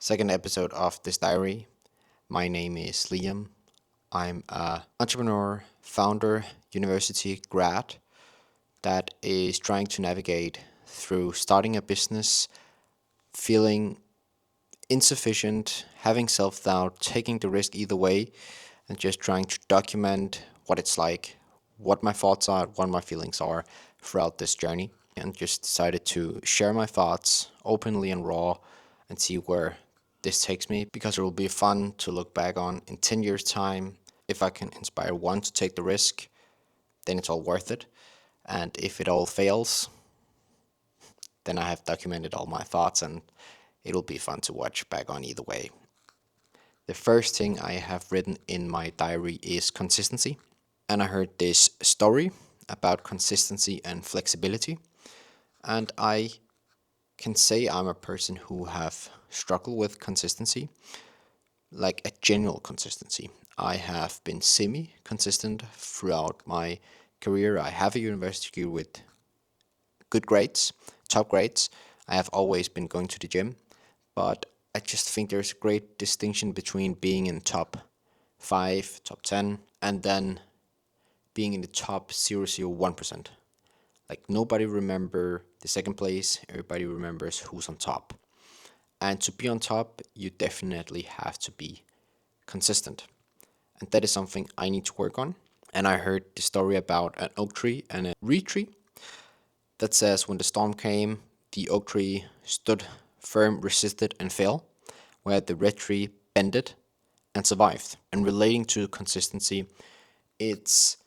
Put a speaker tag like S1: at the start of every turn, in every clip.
S1: second episode of this diary. My name is Liam. I'm a entrepreneur, founder, university grad that is trying to navigate through starting a business, feeling insufficient, having self-doubt, taking the risk either way, and just trying to document what it's like, what my thoughts are, what my feelings are throughout this journey, and just decided to share my thoughts openly and raw and see where this takes me because it will be fun to look back on in 10 years' time. If I can inspire one to take the risk, then it's all worth it. And if it all fails, then I have documented all my thoughts and it'll be fun to watch back on either way. The first thing I have written in my diary is consistency. And I heard this story about consistency and flexibility. And I can say I'm a person who have struggled with consistency, like a general consistency. I have been semi-consistent throughout my career. I have a university degree with good grades, top grades. I have always been going to the gym, but I just think there's a great distinction between being in top 5, top 10, and then being in the top 0.001%. Like nobody remember the second place, everybody remembers who's on top. And to be on top, you definitely have to be consistent. And that is something I need to work on. And I heard the story about an oak tree and a reed tree that says when the storm came, the oak tree stood firm, resisted, and fell, where the red tree bended and survived. And relating to consistency, it's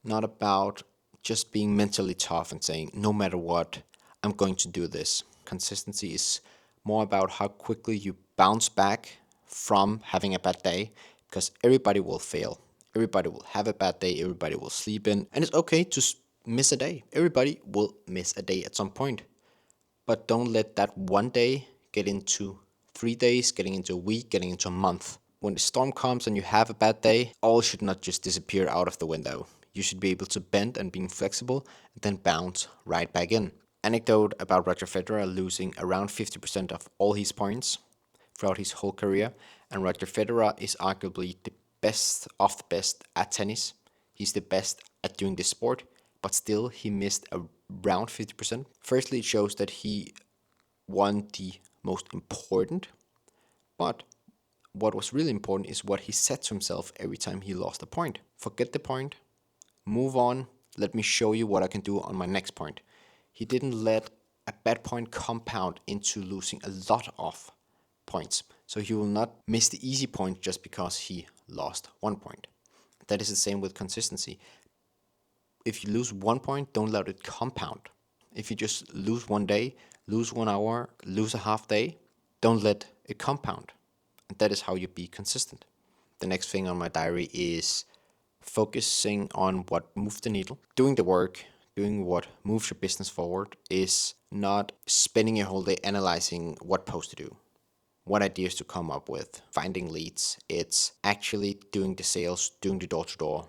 S1: not about just being mentally tough and saying, no matter what, I'm going to do this. Consistency is more about how quickly you bounce back from having a bad day, because everybody will fail. Everybody will have a bad day. Everybody will sleep in. And it's okay to miss a day. Everybody will miss a day at some point. But don't let that one day get into 3 days, getting into a week, getting into a month. When the storm comes and you have a bad day, all should not just disappear out of the window. You should be able to bend and being flexible and then bounce right back in. Anecdote about Roger Federer losing around 50% of all his points throughout his whole career. And Roger Federer is arguably the best of the best at tennis. He's the best at doing this sport, but still he missed around 50%. Firstly, it shows that he won the most important, but what was really important is what he said to himself every time he lost a point. Forget the point, move on, let me show you what I can do on my next point. He didn't let a bad point compound into losing a lot of points. So he will not miss the easy point just because he lost 1 point. That is the same with consistency. If you lose 1 point, don't let it compound. If you just lose one day, lose 1 hour, lose a half day, don't let it compound. And that is how you be consistent. The next thing on my diary is focusing on what moves the needle. Doing the work, doing what moves your business forward is not spending your whole day analyzing what post to do, what ideas to come up with, finding leads. It's actually doing the sales, doing the door to door,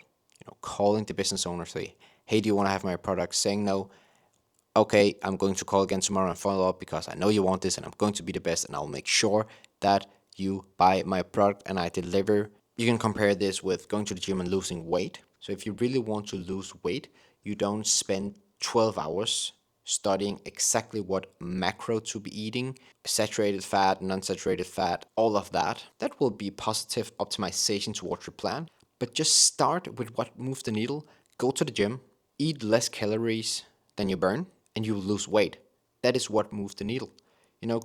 S1: calling the business owner, say, hey, do you want to have my product? Saying no, okay, I'm going to call again tomorrow and follow up because I know you want this and I'm going to be the best and I'll make sure that you buy my product and I deliver. You can compare this with going to the gym and losing weight. So if you really want to lose weight, you don't spend 12 hours studying exactly what macro to be eating, saturated fat, non-saturated fat, all of that. That will be positive optimization towards your plan. But just start with what moves the needle. Go to the gym, eat less calories than you burn, and you will lose weight. That is what moves the needle.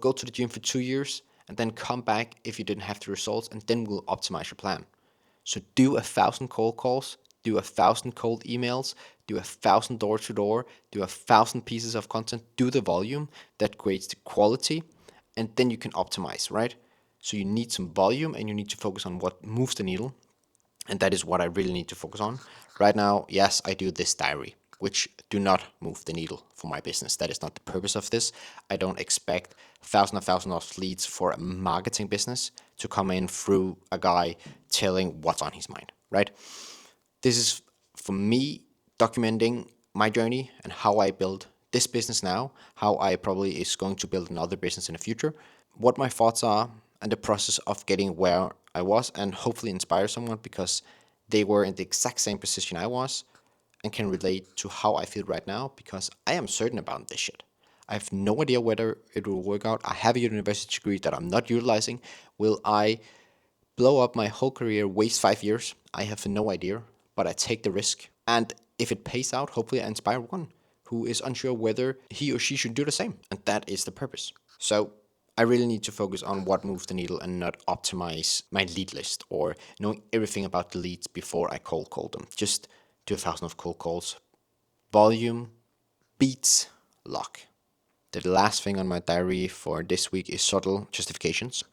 S1: Go to the gym for 2 years and then come back if you didn't have the results, and then we'll optimize your plan. So do 1,000 cold calls, do 1,000 cold emails, do 1,000 door to door, do 1,000 pieces of content, do the volume that creates the quality, and then you can optimize, right? So you need some volume and you need to focus on what moves the needle. And that is what I really need to focus on. Right now, yes, I do this diary, which do not move the needle for my business. That is not the purpose of this. I don't expect thousands of leads for a marketing business to come in through a guy telling what's on his mind, right? This is for me documenting my journey and how I build this business now, how I probably is going to build another business in the future, what my thoughts are and the process of getting where I was, and hopefully inspire someone because they were in the exact same position I was and can relate to how I feel right now, because I am certain about this shit. I have no idea whether it will work out. I have a university degree that I'm not utilizing. Will I blow up my whole career, waste 5 years? I have no idea, but I take the risk. And if it pays out, hopefully I inspire one who is unsure whether he or she should do the same. And that is the purpose. So I really need to focus on what moves the needle and not optimize my lead list or knowing everything about the leads before I cold call them. Just do 1,000 of cold calls. Volume beats luck. The last thing on my diary for this week is subtle justifications.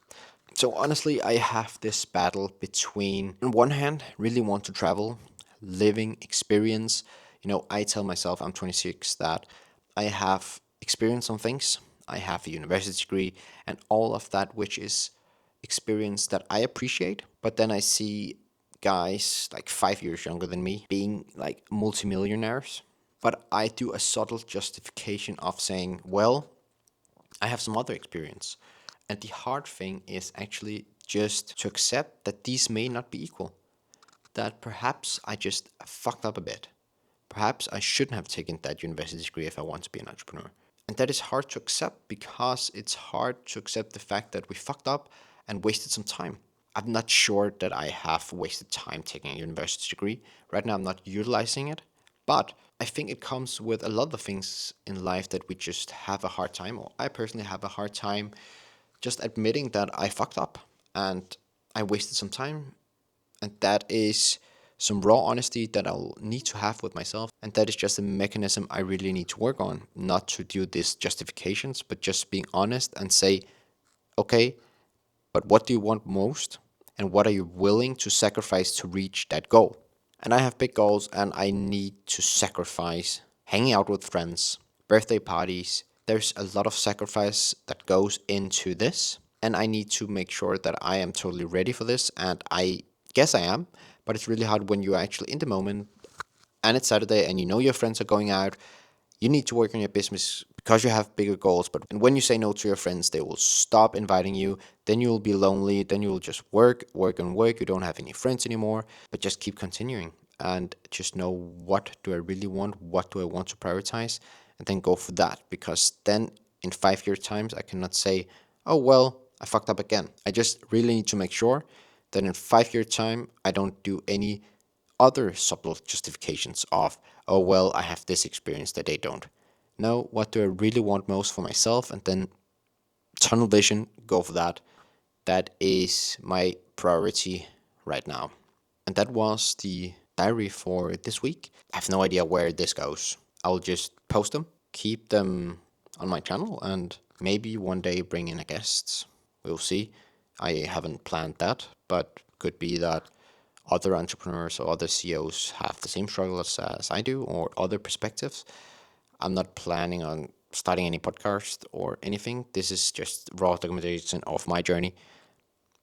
S1: So honestly, I have this battle between, on one hand, really want to travel, living experience. I tell myself I'm 26 that I have experience on things. I have a university degree and all of that, which is experience that I appreciate. But then I see guys like 5 years younger than me being like multimillionaires. But I do a subtle justification of saying, well, I have some other experience. And the hard thing is actually just to accept that these may not be equal. That perhaps I just fucked up a bit. Perhaps I shouldn't have taken that university degree if I want to be an entrepreneur. And that is hard to accept because it's hard to accept the fact that we fucked up and wasted some time. I'm not sure that I have wasted time taking a university degree. Right now, I'm not utilizing it. But I think it comes with a lot of things in life that we just have a hard time, or I personally have a hard time just admitting that I fucked up and I wasted some time. And that is some raw honesty that I'll need to have with myself. And that is just a mechanism I really need to work on, not to do these justifications, but just being honest and say, okay, but what do you want most? And what are you willing to sacrifice to reach that goal? And I have big goals and I need to sacrifice hanging out with friends, birthday parties. There's a lot of sacrifice that goes into this. And I need to make sure that I am totally ready for this. And I guess I am, but it's really hard when you're actually in the moment and it's Saturday and you know your friends are going out. You need to work on your business because you have bigger goals. But when you say no to your friends, they will stop inviting you. Then you'll be lonely. Then you'll just work, work, and work. You don't have any friends anymore. But just keep continuing and just know, what do I really want? What do I want to prioritize? And then go for that. Because then in 5 year times, I cannot say, oh, well, I fucked up again. I just really need to make sure that in 5 year time, I don't do any other subtle justifications of, oh, well, I have this experience that they don't. No, what do I really want most for myself? And then tunnel vision, go for that. That is my priority right now. And that was the diary for this week. I have no idea where this goes. I'll just post them, keep them on my channel, and maybe one day bring in a guest. We'll see. I haven't planned that, but could be that other entrepreneurs or other CEOs have the same struggles as I do or other perspectives. I'm not planning on starting any podcast or anything. This is just raw documentation of my journey,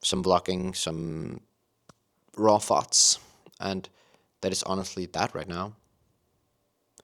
S1: some blogging, some raw thoughts, and that is honestly that right now.